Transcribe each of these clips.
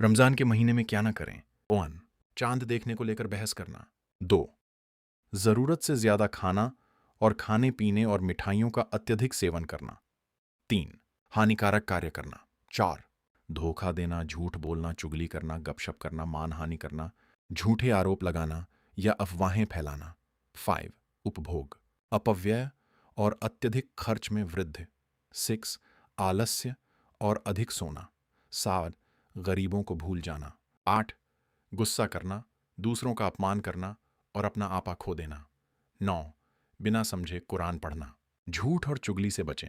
रमजान के महीने में क्या ना करें। 1. चांद देखने को लेकर बहस करना। 2. जरूरत से ज्यादा खाना और खाने पीने और मिठाइयों का अत्यधिक सेवन करना। 3. हानिकारक कार्य करना। 4. धोखा देना, झूठ बोलना, चुगली करना, गपशप करना, मानहानि करना, झूठे आरोप लगाना या अफवाहें फैलाना। 5. उपभोग, अपव्यय और अत्यधिक खर्च में वृद्धि। 6. आलस्य और अधिक सोना। 7. गरीबों को भूल जाना। 8. गुस्सा करना, दूसरों का अपमान करना और अपना आपा खो देना। 9. बिना समझे कुरान पढ़ना। झूठ और चुगली से बचें।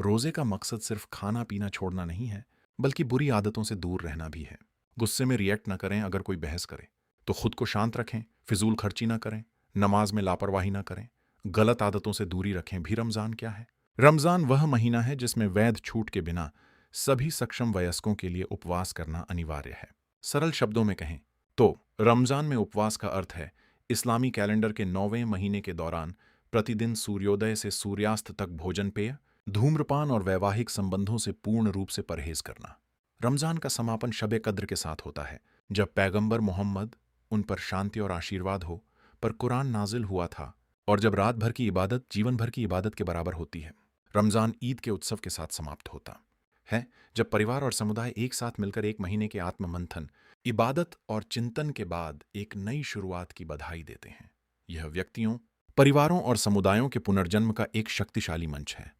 रोजे का मकसद सिर्फ खाना पीना छोड़ना नहीं है, बल्कि बुरी आदतों से दूर रहना भी है। गुस्से में रिएक्ट न करें। अगर कोई बहस करे तो खुद को शांत रखें। फिजूल खर्ची ना करें। नमाज में लापरवाही ना करें। गलत आदतों से दूरी रखें। भी रमजान क्या है? रमजान वह महीना है जिसमें वैध छूट के बिना सभी सक्षम वयस्कों के लिए उपवास करना अनिवार्य है। सरल शब्दों में कहें तो रमजान में उपवास का अर्थ है इस्लामी कैलेंडर के 9वें महीने के दौरान प्रतिदिन सूर्योदय से सूर्यास्त तक भोजन पेय, धूम्रपान और वैवाहिक संबंधों से पूर्ण रूप से परहेज करना। रमजान का समापन शब कद्र के साथ होता है, जब पैगंबर मोहम्मद, उन पर शांति और आशीर्वाद हो, पर कुरान नाजिल हुआ था, और जब रात भर की इबादत जीवन भर की इबादत के बराबर होती है। रमजान ईद के उत्सव के साथ समाप्त होता है, जब परिवार और समुदाय एक साथ मिलकर एक महीने के आत्म मंथन, इबादत और चिंतन के बाद एक नई शुरुआत की बधाई देते हैं। यह व्यक्तियों, परिवारों और समुदायों के पुनर्जन्म का एक शक्तिशाली मंच है।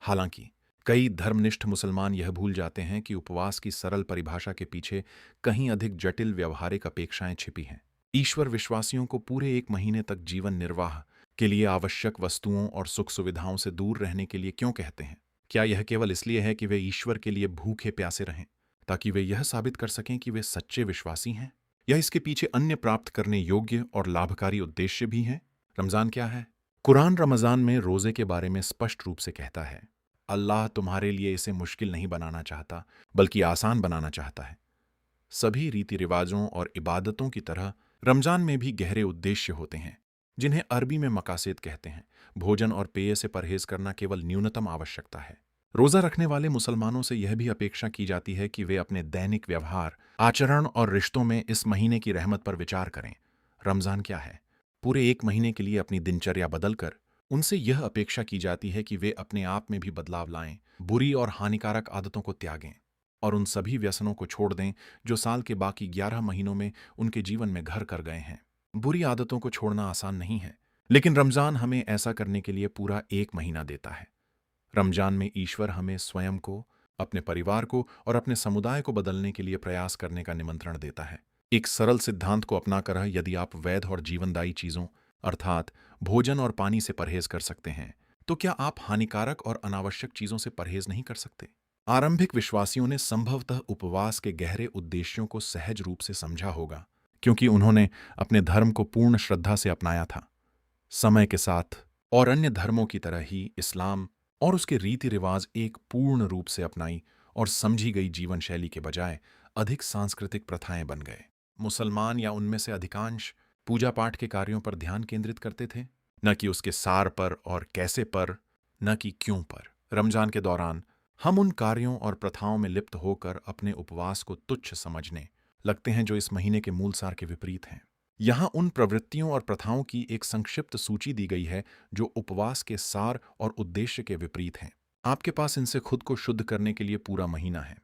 हालांकि कई धर्मनिष्ठ मुसलमान यह भूल जाते हैं कि उपवास की सरल परिभाषा के पीछे कहीं अधिक जटिल व्यावहारिक अपेक्षाएं छिपी हैं। ईश्वर विश्वासियों को पूरे एक महीने तक जीवन निर्वाह के लिए आवश्यक वस्तुओं और सुख सुविधाओं से दूर रहने के लिए क्यों कहते हैं? क्या यह केवल इसलिए है कि वे ईश्वर के लिए भूखे प्यासे रहें, ताकि वे यह साबित कर सकें कि वे सच्चे विश्वासी हैं? या इसके पीछे अन्य प्राप्त करने योग्य और लाभकारी उद्देश्य भी हैं? रमजान क्या है? कुरान रमजान में रोजे के बारे में स्पष्ट रूप से कहता है, अल्लाह तुम्हारे लिए इसे मुश्किल नहीं बनाना चाहता, बल्कि आसान बनाना चाहता है। सभी रीति रिवाजों और इबादतों की तरह रमजान में भी गहरे उद्देश्य होते हैं, जिन्हें अरबी में मकासद कहते हैं। भोजन और पेय से परहेज करना केवल न्यूनतम आवश्यकता है। रोजा रखने वाले मुसलमानों से यह भी अपेक्षा की जाती है कि वे अपने दैनिक व्यवहार, आचरण और रिश्तों में इस महीने की रहमत पर विचार करें। रमजान क्या है? पूरे एक महीने के लिए अपनी दिनचर्या बदलकर उनसे यह अपेक्षा की जाती है कि वे अपने आप में भी बदलाव लाएं, बुरी और हानिकारक आदतों को त्यागें और उन सभी व्यसनों को छोड़ दें जो साल के बाकी 11 महीनों में उनके जीवन में घर कर गए हैं। बुरी आदतों को छोड़ना आसान नहीं है, लेकिन रमजान हमें ऐसा करने के लिए पूरा एक महीना देता है। रमजान में ईश्वर हमें स्वयं को, अपने परिवार को और अपने समुदाय को बदलने के लिए प्रयास करने का निमंत्रण देता है। एक सरल सिद्धांत को अपनाकर यदि आप वैध और जीवनदायी चीजों अर्थात भोजन और पानी से परहेज कर सकते हैं, तो क्या आप हानिकारक और अनावश्यक चीजों से परहेज नहीं कर सकते? आरंभिक विश्वासियों ने संभवतः उपवास के गहरे उद्देश्यों को सहज रूप से समझा होगा, क्योंकि उन्होंने अपने धर्म को पूर्ण श्रद्धा से अपनाया था। समय के साथ और अन्य धर्मों की तरह ही इस्लाम और उसके रीति रिवाज एक पूर्ण रूप से अपनाई और समझी गई जीवन शैली के बजाय अधिक सांस्कृतिक प्रथाएं बन गए। मुसलमान या उनमें से अधिकांश पूजा पाठ के कार्यों पर ध्यान केंद्रित करते थे, न कि उसके सार पर और कैसे पर, न कि क्यों पर। रमजान के दौरान हम उन कार्यों और प्रथाओं में लिप्त होकर अपने उपवास को तुच्छ समझने लगते हैं जो इस महीने के मूल सार के विपरीत हैं। यहाँ उन प्रवृत्तियों और प्रथाओं की एक संक्षिप्त सूची दी गई है जो उपवास के सार और उद्देश्य के विपरीत हैं। आपके पास इनसे खुद को शुद्ध करने के लिए पूरा महीना है।